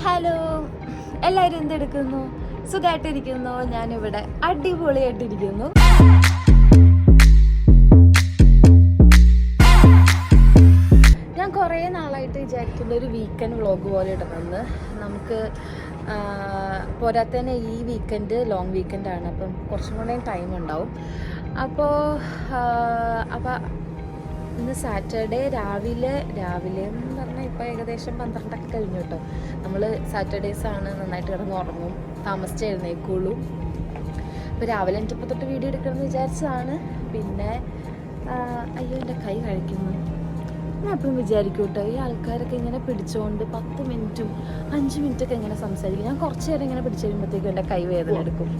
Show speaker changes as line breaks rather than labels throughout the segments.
Hello, എല്ലാവരും എന്തെടുക്കുന്നു? സുഖമായിട്ടിരിക്കുന്നു. ഞാനിവിടെ അടിപൊളിയായിട്ടിരിക്കുന്നു. ഞാൻ കുറേ നാളായിട്ട് വിചാരിക്കുന്ന ഒരു വീക്കെൻഡ് വ്ളോഗ് പോലെ ഇടണമെന്ന്. നമുക്ക് പോരാത്തന്നെ ഈ വീക്കെൻഡ് ലോങ് വീക്കെൻഡാണ്, അപ്പം കുറച്ചും കൂടെ ടൈം ഉണ്ടാവും. അപ്പോൾ ഇന്ന് സാറ്റർഡേ രാവിലെ എന്ന് പറഞ്ഞാൽ ഇപ്പോൾ ഏകദേശം 12 കഴിഞ്ഞു കേട്ടോ. നമ്മൾ സാറ്റർഡേസാണ് നന്നായിട്ട് കിടന്ന് ഉറങ്ങും, താമസിച്ച് എഴുന്നേക്കുള്ളൂ. അപ്പോൾ രാവിലെ 5 തൊട്ട് വീഡിയോ എടുക്കണമെന്ന് വിചാരിച്ചതാണ്. പിന്നെ അയ്യോ എൻ്റെ കൈ കഴിക്കുന്നു. ഞാൻ എപ്പോഴും വിചാരിക്കും കേട്ടോ, ഈ ആൾക്കാരൊക്കെ ഇങ്ങനെ പിടിച്ചുകൊണ്ട് 10 മിനിറ്റും 5 മിനിറ്റൊക്കെ ഇങ്ങനെ സംസാരിക്കും. ഞാൻ കുറച്ച് നേരം ഇങ്ങനെ പിടിച്ചു കഴിയുമ്പോഴത്തേക്കും എൻ്റെ കൈ വേദന എടുക്കും.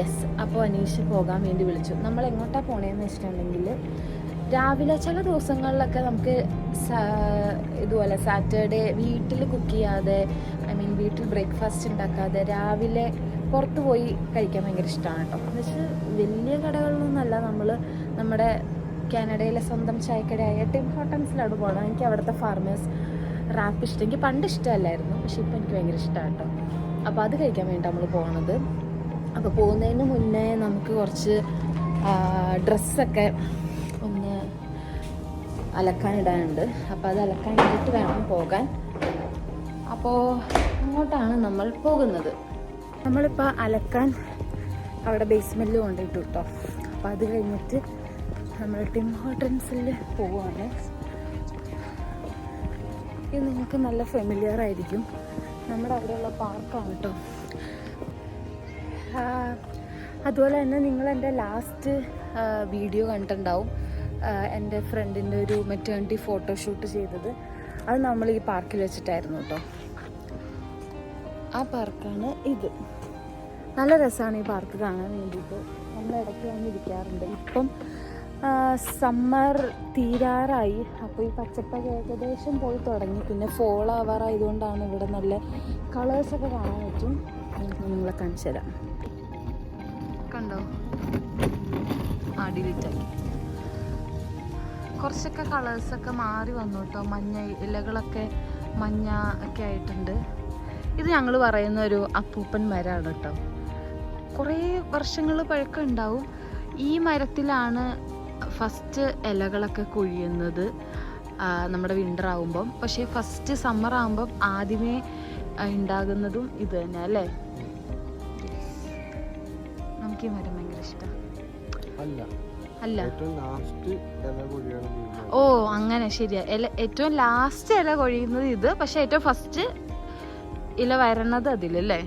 യെസ്, അപ്പോൾ അനീഷ് പോകാൻ വേണ്ടി വിളിച്ചു. നമ്മൾ എങ്ങോട്ടാണ് പോണേന്ന് വെച്ചിട്ടുണ്ടെങ്കിൽ, രാവിലെ ചില ദിവസങ്ങളിലൊക്കെ നമുക്ക് ഇതുപോലെ സാറ്റർഡേ വീട്ടിൽ കുക്ക് ചെയ്യാതെ, വീട്ടിൽ ബ്രേക്ക്ഫാസ്റ്റ് ഉണ്ടാക്കാതെ രാവിലെ പുറത്ത് പോയി കഴിക്കാൻ ഭയങ്കര ഇഷ്ടമാണ് കേട്ടോ. എന്ന് വെച്ചാൽ വലിയ കടകളിലൊന്നുമല്ല, നമ്മൾ നമ്മുടെ കാനഡയിലെ സ്വന്തം ചായക്കടയായ ടിം ഹോട്ടൽസിലാണ് പോകണം. എനിക്ക് അവിടുത്തെ ഫാർമേഴ്സ് റാപ്പ് ഇഷ്ടം. എനിക്ക് പണ്ട് ഇഷ്ടമല്ലായിരുന്നു, പക്ഷെ ഇപ്പോൾ എനിക്ക് ഭയങ്കര ഇഷ്ടമാണ് കേട്ടോ. അപ്പോൾ അത് കഴിക്കാൻ വേണ്ടി നമ്മൾ പോകണത്. അപ്പോൾ പോകുന്നതിന് മുന്നേ നമുക്ക് കുറച്ച് ഡ്രസ്സൊക്കെ ഒന്ന് അലക്കാനിടാനുണ്ട്. അപ്പോൾ അത് അലക്കാൻ വേണ്ടിയിട്ട് വേണം പോകാൻ. അപ്പോൾ അങ്ങോട്ടാണ് നമ്മൾ പോകുന്നത്. നമ്മളിപ്പോൾ അലക്കാൻ അവിടെ ബേസ്മെൻറ്റിൽ കൊണ്ടിട്ടു കേട്ടോ. അപ്പോൾ അത് കഴിഞ്ഞിട്ട് നമ്മൾ ടിം ഹോട്ടൽസിൽ പോവുകയാണ്. ഇത് നിങ്ങൾക്ക് നല്ല ഫെമിലിയർ ആയിരിക്കും. നമ്മുടെ അവിടെയുള്ള പാർക്കാണ് കേട്ടോ. അതുപോലെ തന്നെ നിങ്ങൾ എൻ്റെ ലാസ്റ്റ് വീഡിയോ കണ്ടിട്ടുണ്ടാവും, എൻ്റെ ഫ്രണ്ടിൻ്റെ ഒരു മെറ്റേണിറ്റി ഫോട്ടോഷൂട്ട് ചെയ്തത്. അത് നമ്മൾ ഈ പാർക്കിൽ വെച്ചിട്ടായിരുന്നു കേട്ടോ. ആ പാർക്കാണ് ഇത്. നല്ല രസമാണ് ഈ പാർക്ക് കാണാൻ വേണ്ടിയിട്ട്. നമ്മൾ ഇടയ്ക്ക് വന്നിരിക്കാറുണ്ട്. ഇപ്പം സമ്മർ തീരാറായി, അപ്പോൾ ഈ പച്ചപ്പൊക്കെ ഏകദേശം പോയി തുടങ്ങി. പിന്നെ ഫോൾ ആവാറായതുകൊണ്ടാണ് ഇവിടെ നല്ല കളേഴ്സൊക്കെ കാണാൻ പറ്റും. നിങ്ങളെ കാണിച്ചു തരാം. കണ്ടോ, ഡിലീറ്റാക്കി. കുറച്ചൊക്കെ കളേഴ്സൊക്കെ മാറി വന്നു കേട്ടോ. മഞ്ഞ ഇലകളൊക്കെ മഞ്ഞ ഒക്കെ ആയിട്ടുണ്ട്. ഇത് ഞങ്ങൾ പറയുന്ന ഒരു അപ്പൂപ്പൻ മരമാണ് കേട്ടോ. കുറേ വർഷങ്ങൾ പഴക്കം ഉണ്ടാവും. ഈ മരത്തിലാണ് ഫസ്റ്റ് ഇലകളൊക്കെ കൊഴിയുന്നത് നമ്മുടെ വിൻ്റർ ആകുമ്പം. പക്ഷേ ഫസ്റ്റ് സമ്മർ ആകുമ്പം ആദ്യമേ ഉണ്ടാകുന്നതും ഇത് തന്നെ അല്ലേ? നമുക്ക് ഈ മരം ഭയങ്കര ഇഷ്ടം അല്ല. ഓ അങ്ങനെ, ശരിയാ. ഏറ്റവും ലാസ്റ്റ് ഇല കൊഴിയുന്നത് ഇത്, പക്ഷെ ഏറ്റവും ഫസ്റ്റ് ഇല വരണത് അതിലല്ലേ?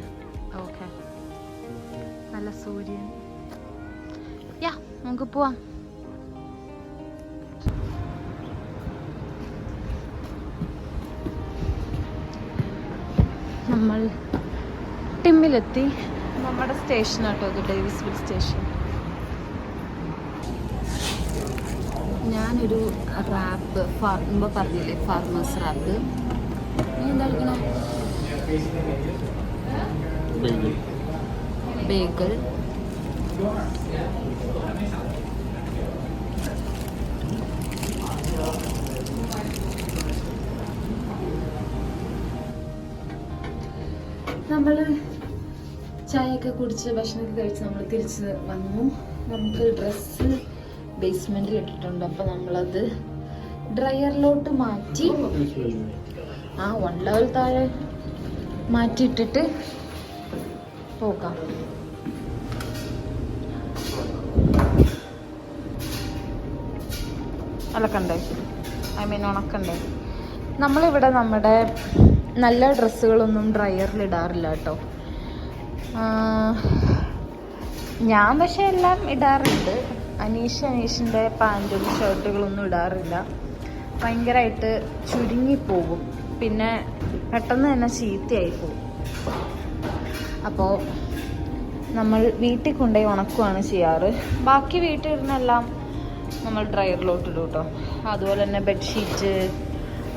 ഓക്കെ, നല്ല സൂര്യൻ. യാ, നമുക്ക് പോവാം. നമ്മൾ ടിമ്മിലെത്തി. നമ്മുടെ സ്റ്റേഷനാട്ടോ ഇത്, ഡേവിസ്വിൽ സ്റ്റേഷൻ. ഞാനൊരു റാപ്പ് മുമ്പ് പറഞ്ഞില്ലേ, ഫാർമേഴ്സ് റാപ്പ്. എന്താ കളിക്കണേ? ബേഗൽ. നമ്മൾ ചായയൊക്കെ കുടിച്ച് ഭക്ഷണമൊക്കെ കഴിച്ച് നമ്മൾ തിരിച്ച് വന്നു. നമുക്ക് ഡ്രസ്സ് ബേസ്മെൻറ്റിൽ ഇട്ടിട്ടുണ്ട്. അപ്പോൾ നമ്മളത് ഡ്രയറിലോട്ട് മാറ്റി 1 ലെവൽ താഴെ മാറ്റിയിട്ടിട്ട് പോകാം. അലക്കണ്ടേ, ഉണക്കണ്ടേ? നമ്മളിവിടെ നമ്മുടെ നല്ല ഡ്രസ്സുകളൊന്നും ഡ്രയറിൽ ഇടാറില്ല കേട്ടോ. ഞാൻ പക്ഷെ എല്ലാം ഇടാറുണ്ട്. അനീഷിൻ്റെ പാൻറ്റും ഷർട്ടുകളൊന്നും ഇടാറില്ല. ഭയങ്കരമായിട്ട് ചുരുങ്ങിപ്പോകും, പിന്നെ പെട്ടെന്ന് തന്നെ ചീത്തയായി പോകും. അപ്പോൾ നമ്മൾ വീട്ടിൽ കൊണ്ടുപോയി ഉണക്കുകയാണ് ചെയ്യാറ്. ബാക്കി വീട്ടിലിരുന്നെല്ലാം നമ്മൾ ഡ്രയറിലോട്ടിടും കേട്ടോ. അതുപോലെ തന്നെ ബെഡ്ഷീറ്റ്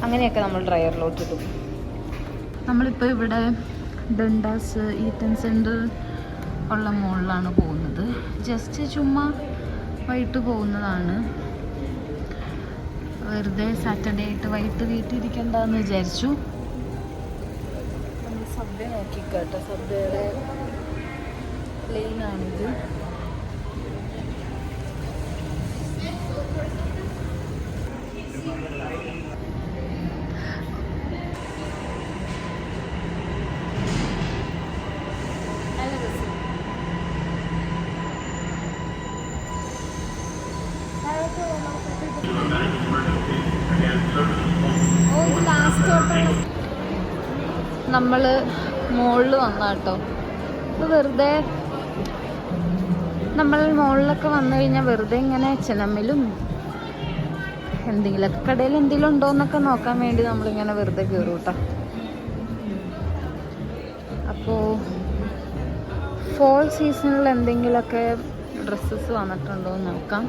അങ്ങനെയൊക്കെ നമ്മൾ ഡ്രയറിലോട്ടിടും. നമ്മളിപ്പോൾ ഇവിടെ ഡണ്ടാസ് ഈറ്റൻ സെൻറ്റർ ഉള്ള മോളിലാണ് പോകുന്നത്. ജസ്റ്റ് ചുമ്മാ വൈകിട്ട് പോകുന്നതാണ്. വെറുതെ സാറ്റർഡേ ആയിട്ട് വൈകിട്ട് വീട്ടിലിരിക്കണ്ടെന്ന് വിചാരിച്ചു. സബ്വേ നോക്കിക്കോട്ടെ. സബ്വേയുടെ പ്ലെയിനാണിത്. നമ്മള് മുകളിൽ വന്നാട്ടോ. ഇത് വെറുതെ നമ്മൾ മുകളിലൊക്കെ വന്നു കഴിഞ്ഞാൽ വെറുതെ ഇങ്ങനെ ചെന്നമ്മിലും എന്തെങ്കിലുമൊക്കെ കടയിൽ എന്തെങ്കിലും ഉണ്ടോ എന്നൊക്കെ നോക്കാൻ വേണ്ടി നമ്മളിങ്ങനെ വെറുതെ കയറും കേട്ടോ. അപ്പോൾ ഫോൾ സീസണിൽ എന്തെങ്കിലുമൊക്കെ ഡ്രസ്സസ് വന്നിട്ടുണ്ടോ എന്ന് നോക്കാം.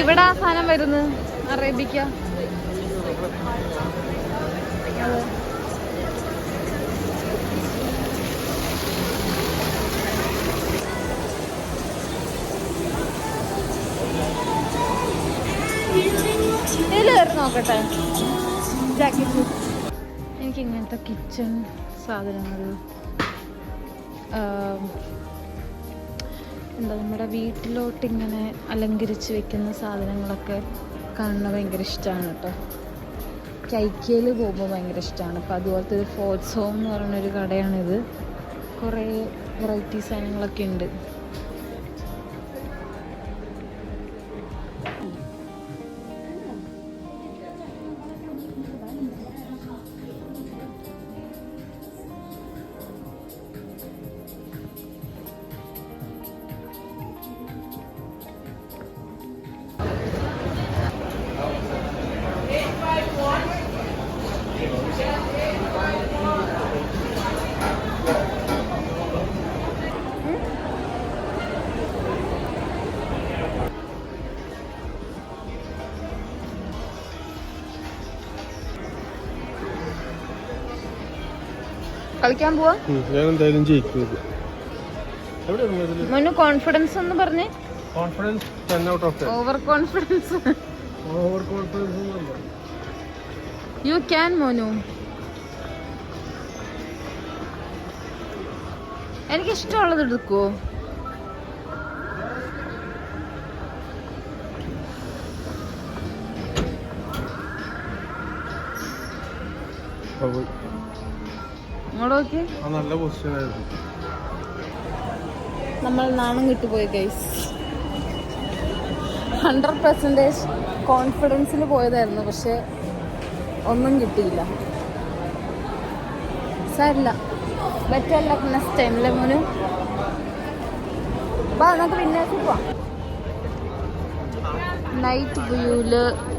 ഇവിടെ ആ സാധനം വരുന്നത് അറേബിക്ക. ഇതിൽ കയറി നോക്കട്ടെ ജാക്കറ്റ്. എനിക്ക് ഇങ്ങനത്തെ കിച്ചൺ സാധനങ്ങൾ എന്താ നമ്മുടെ വീട്ടിലോട്ട് ഇങ്ങനെ അലങ്കരിച്ച് വെക്കുന്ന സാധനങ്ങളൊക്കെ കാണുന്നത് ഭയങ്കര ഇഷ്ടമാണ് കേട്ടോ. കൈക്കയിൽ പോകുമ്പോൾ ഭയങ്കര ഇഷ്ടമാണ്. അപ്പോൾ അതുപോലത്തെ ഒരു ഫോർട്സ് ഹോം എന്ന് പറയുന്നൊരു കടയാണിത്. കുറേ വെറൈറ്റി സാധനങ്ങളൊക്കെ ഉണ്ട്. കളിക്കാൻ പോവാ.
ഞാൻ എന്തായാലും ജയിക്കും.
മോനു കോൺഫിഡൻസ് എന്ന് പറഞ്ഞേ.
Confidence 10 out of 10.
Over confidence.
Over confidence ഒന്നുമല്ല.
യു ക്യാൻ മോനു. എനിക്ക് ഇഷ്ടമുള്ളത് എടുക്കുവോ?
നല്ല പൊസിഷൻ ആയിരുന്നു.
നമ്മൾ നാണം കിട്ടുപോയി ഗൈസ്. 100% കോൺഫിഡൻസിൽ പോയതായിരുന്നു, പക്ഷെ ഒന്നും കിട്ടിയില്ല. സാരില്ല, ബെറ്റർ ലക്ക് നെക്സ്റ്റ് ടൈമിലെ മോനു. വാ നമുക്ക് വിന്നേഴ്സിൽ പോവാം. നൈറ്റ് വ്യൂവിൽ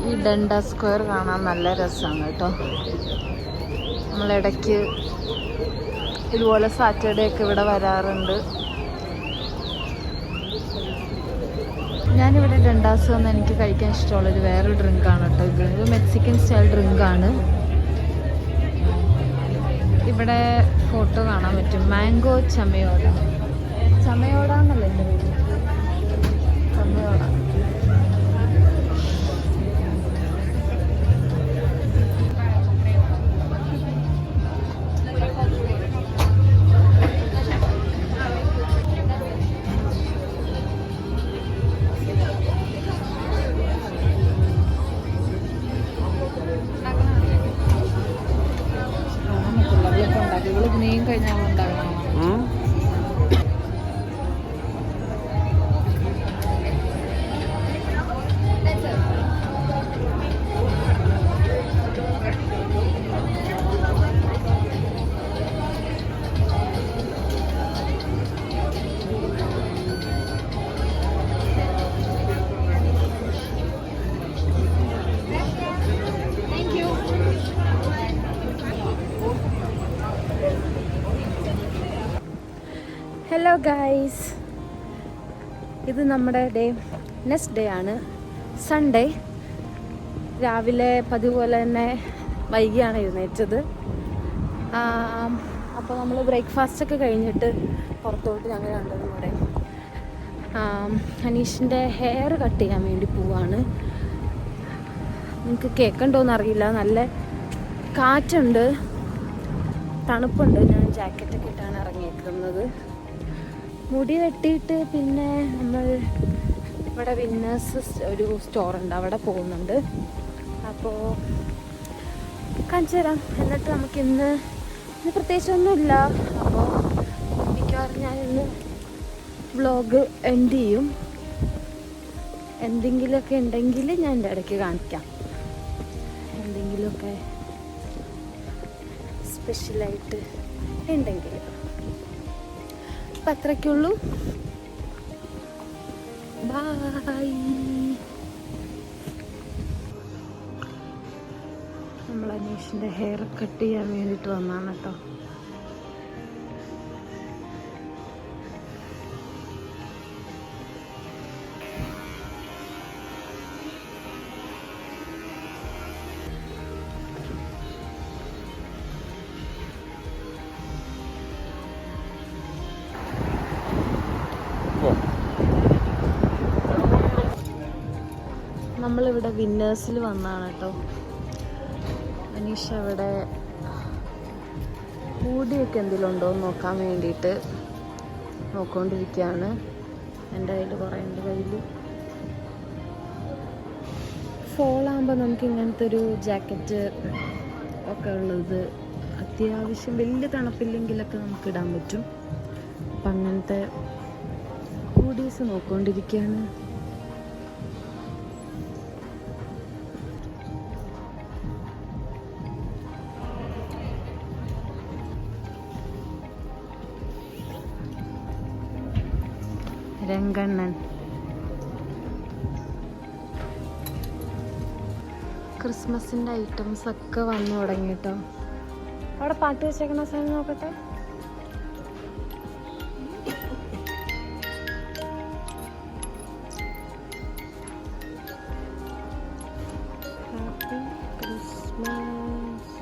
ഈ ഡണ്ട സ്ക്വയർ കാണാൻ നല്ല രസമാണ് കേട്ടോ. നമ്മളിടയ്ക്ക് ഇതുപോലെ സാറ്റർഡേ ഒക്കെ ഇവിടെ വരാറുണ്ട്. ഞാനിവിടെ ഡണ്ടാസ് വന്ന് എനിക്ക് കഴിക്കാൻ ഇഷ്ടമുള്ളൊരു വേറൊരു ഡ്രിങ്കാണ് കേട്ടോ. ഇത് മെക്സിക്കൻ സ്റ്റൈൽ ഡ്രിങ്കാണ്. ഇവിടെ ഫോട്ടോ കാണാൻ പറ്റും. മാംഗോ ചമയോട. ചമയോട എന്നല്ല എൻ്റെ പേര്, ചമയോട. കഴിഞ്ഞാൽ ഉണ്ടാകണം. ഹലോ ഗൈസ്, ഇത് നമ്മുടെ നെക്സ്റ്റ് ഡേ ആണ്, സൺഡേ. രാവിലെ പതിവ് പോലെ തന്നെ വൈകിയാണ് എഴുന്നേറ്റത്. അപ്പോൾ നമ്മൾ ബ്രേക്ക്ഫാസ്റ്റൊക്കെ കഴിഞ്ഞിട്ട് പുറത്തോട്ട് ഞങ്ങൾ രണ്ടും കൂടെ അനീഷിൻ്റെ ഹെയർ കട്ട് ചെയ്യാൻ വേണ്ടി പോവാണ്. നിങ്ങൾക്ക് കേൾക്കണ്ടോയെന്ന് അറിയില്ല, നല്ല കാറ്റുണ്ട്, തണുപ്പുണ്ട്. ഞാൻ ജാക്കറ്റൊക്കെ ഇട്ടാണ് ഇറങ്ങിയിരിക്കുന്നത്. മുടി വെട്ടിയിട്ട് പിന്നെ നമ്മൾ ഇവിടെ വിന്നേഴ്സ് ഒരു സ്റ്റോറുണ്ട്, അവിടെ പോകുന്നുണ്ട്. അപ്പോൾ കാണിച്ചു തരാം. എന്നിട്ട് നമുക്ക് ഇന്ന് പ്രത്യേകിച്ചൊന്നുമില്ല. അപ്പോൾ മിക്കവാറും ഞാനിന്ന് വ്ളോഗ് എൻഡ് ചെയ്യും. എന്തെങ്കിലുമൊക്കെ ഉണ്ടെങ്കിൽ ഞാൻ എൻ്റെ ഇടയ്ക്ക് കാണിക്കാം, എന്തെങ്കിലുമൊക്കെ സ്പെഷ്യലായിട്ട് ഉണ്ടെങ്കിൽ. അപ്പം അത്രയ്ക്കുള്ളൂ. ബൈ. നമ്മൾ അനീഷിൻ്റെ ഹെയർ കട്ട് ചെയ്യാൻ വേണ്ടിയിട്ട് വന്നതാണ് കേട്ടോ. നമ്മളിവിടെ വിന്നേഴ്സിൽ വന്നതാണ് കേട്ടോ. അനീഷ് അവിടെ മൂടിയൊക്കെ എന്തെങ്കിലും ഉണ്ടോ എന്ന് നോക്കാൻ വേണ്ടിയിട്ട് നോക്കിക്കൊണ്ടിരിക്കുകയാണ്. എൻ്റെ കയ്യിൽ കുറേ ഉണ്ട്. കയ്യിൽ ഫോളാകുമ്പോൾ നമുക്ക് ഇങ്ങനത്തെ ഒരു ജാക്കറ്റ് ഒക്കെ ഉള്ളത് അത്യാവശ്യം വലിയ തണുപ്പില്ലെങ്കിലൊക്കെ നമുക്ക് ഇടാൻ പറ്റും. അപ്പം അങ്ങനത്തെ ഹൂഡീസ് നോക്കിക്കൊണ്ടിരിക്കുകയാണ്. രംഗണ്ണൻ ക്രിസ്മസിൻ്റെ ഐറ്റംസ് ഒക്കെ വന്നു തുടങ്ങി കേട്ടോ. അവിടെ പാട്ട് വെച്ചേക്കണ സാധനം നോക്കട്ടെ. Happy Christmas.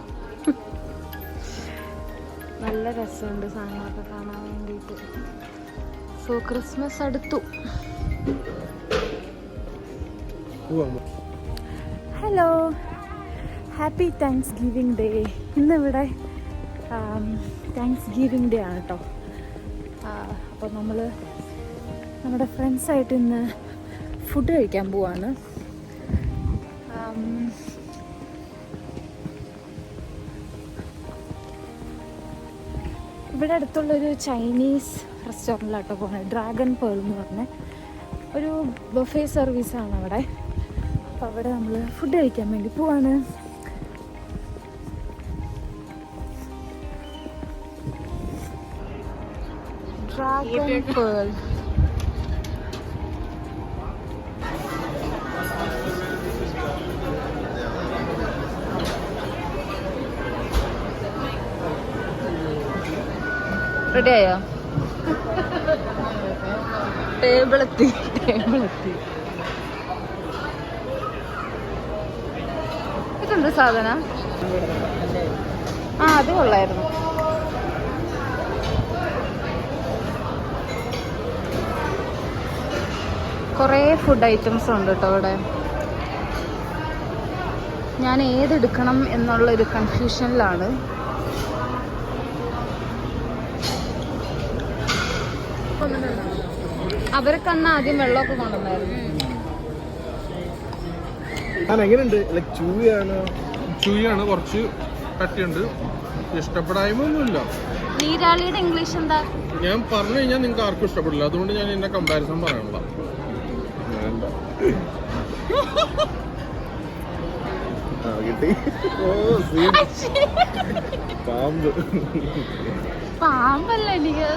നല്ല രസമുണ്ട് സാധനങ്ങളൊക്കെ കാണാൻ വേണ്ടിയിട്ട്. സോ ക്രിസ്മസ് അടുത്തു. Hello, happy thanks giving day. ഇന്നിവിടെ താങ്ക്സ് ഗിവിംഗ് ഡേ ആണ് കേട്ടോ. അപ്പോൾ നമ്മൾ നമ്മുടെ ഫ്രണ്ട്സായിട്ട് ഇന്ന് ഫുഡ് കഴിക്കാൻ പോവാണ്. ഇവിടെ അടുത്തുള്ളൊരു ചൈനീസ് റെസ്റ്റോറൻറ്റിലാട്ടോ പോകുന്നത്. ഡ്രാഗൺ പേൾ എന്ന് പറഞ്ഞ ഒരു ബഫേ സർവീസാണ് അവിടെ. അപ്പോൾ അവിടെ നമ്മൾ ഫുഡ് കഴിക്കാൻ വേണ്ടി പോവാണ്. Dragon pearl. റെഡി ആയോ? ടേബിളെത്തി. ഇതെന്ത് സാധനം? അത് കൊള്ളായിരുന്നു. കുറേ ഫുഡ് ഐറ്റംസ് ഉണ്ട് കേട്ടോ ഇവിടെ. ഞാൻ ഏതെടുക്കണം എന്നുള്ളൊരു കൺഫ്യൂഷനിലാണ്. അവർക്ക് അന്ന് ആദ്യം വെള്ളമൊക്കെ കൊണ്ടുവന്നായിരുന്നു.
ചൂയാണ്, കുറച്ച് കട്ടിയുണ്ട്. ഇഷ്ടപ്പെടായ്മൊന്നുമില്ല.
നീരാളിയുടെ ഇംഗ്ലീഷ് എന്താ?
ഞാൻ പറഞ്ഞു കഴിഞ്ഞാൽ നിങ്ങൾക്ക് ആർക്കും ഇഷ്ടപ്പെടില്ല. അതുകൊണ്ട് ഞാൻ എന്റെ കമ്പാരിസൺ പറയാനുള്ള.
പാമ്പല്ല എനിക്ക്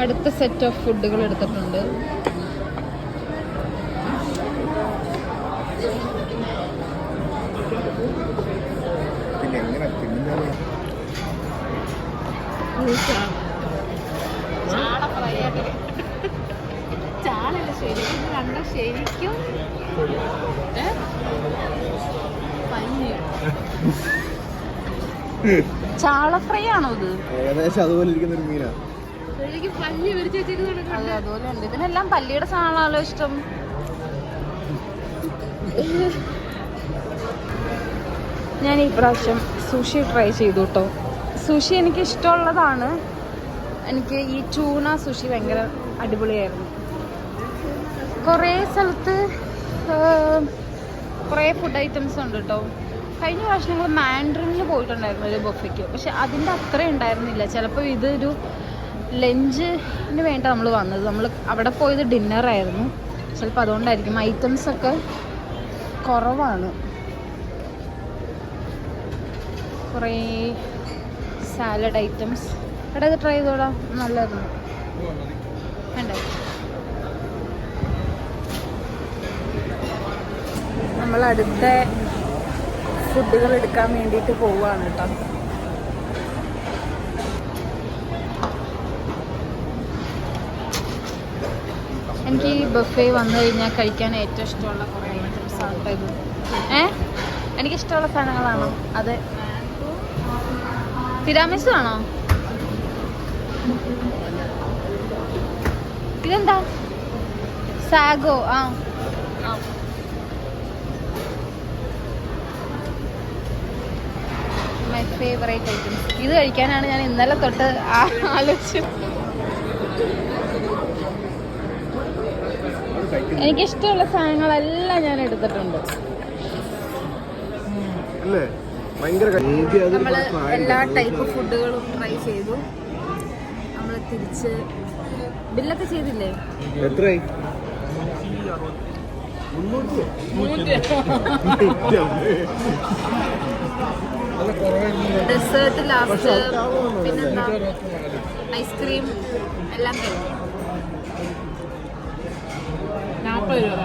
അടുത്ത സെറ്റ് ഓഫ് ഫുഡുകൾ എടുത്തിട്ടുണ്ട്.
എങ്ങനെ
ചാളല്ല ശരിക്കും കണ്ട ശരിക്കും ചാള ഫ്രൈ ആണോ ഇത്?
ഏകദേശം അതുപോലെ ഇരിക്കുന്ന ഒരു മീനാ.
അതെ അതുപോലെ ഉണ്ട്. ഇതിനെല്ലാം പല്ലിയുടെ സാധനമാണല്ലോ ഇഷ്ടം. ഞാൻ ഈ പ്രാവശ്യം സുഷി ട്രൈ ചെയ്തു കേട്ടോ. സുഷി എനിക്ക് ഇഷ്ടമുള്ളതാണ്. എനിക്ക് ഈ ടൂണ സുഷി ഭയങ്കര അടിപൊളിയായിരുന്നു. കുറേ സ്ഥലത്ത് കുറേ ഫുഡ് ഐറ്റംസ് ഉണ്ട് കേട്ടോ. കഴിഞ്ഞ പ്രാവശ്യം ഞങ്ങൾ മാൻഡ്രിനിൽ പോയിട്ടുണ്ടായിരുന്നു ഒരു ബൊഫയ്ക്ക്. പക്ഷെ അതിൻ്റെ അത്ര ഉണ്ടായിരുന്നില്ല. ചിലപ്പോൾ ഇതൊരു ലഞ്ചിന് വേണ്ട നമ്മൾ വന്നത്. നമ്മൾ അവിടെ പോയത് ഡിന്നറായിരുന്നു. ചിലപ്പോൾ അതുകൊണ്ടായിരിക്കും ഐറ്റംസൊക്കെ കുറവാണ്. കുറേ സാലഡ് ഐറ്റംസ്. എടാ ഇത് ട്രൈ ചെയ്തോടാ, നല്ലതായിരുന്നു. വേണ്ട നമ്മൾ അടുത്ത ഫുഡുകൾ എടുക്കാൻ വേണ്ടിയിട്ട് പോവുകയാണ് കേട്ടോ. എനിക്ക് ഈ ബഫേ വന്നു കഴിഞ്ഞാൽ കഴിക്കാൻ ഏറ്റവും ഇഷ്ടമുള്ള കുറേ ഐറ്റംസ് ആണ് കേട്ടോ ഇത്. എനിക്കിഷ്ടമുള്ള സാധനങ്ങളാണോ? അതെ. തിരാമിസു ആണോ? ഇതെന്താ? സാഗോ. ആ മൈ ഫേവറേറ്റ് ഐറ്റംസ്. ഇത് കഴിക്കാനാണ് ഞാൻ ഇന്നലെ തൊട്ട് ആലോചിച്ചത്. എനിക്കിഷ്ടമുള്ള സാധനങ്ങളെല്ലാം ഞാൻ എടുത്തിട്ടുണ്ട്. നമ്മൾ എല്ലാ ടൈപ്പ് ഫുഡുകളും ട്രൈ ചെയ്തു. നമ്മൾ തിരിച്ച് ബില്ലൊക്കെ ചെയ്തില്ലേ?
എത്രയായി?
ഡെസേർട്ട് ലാസ്റ്റ്, പിന്നെന്താ ഐസ്ക്രീം എല്ലാം കഴിഞ്ഞു. 40 രൂപ.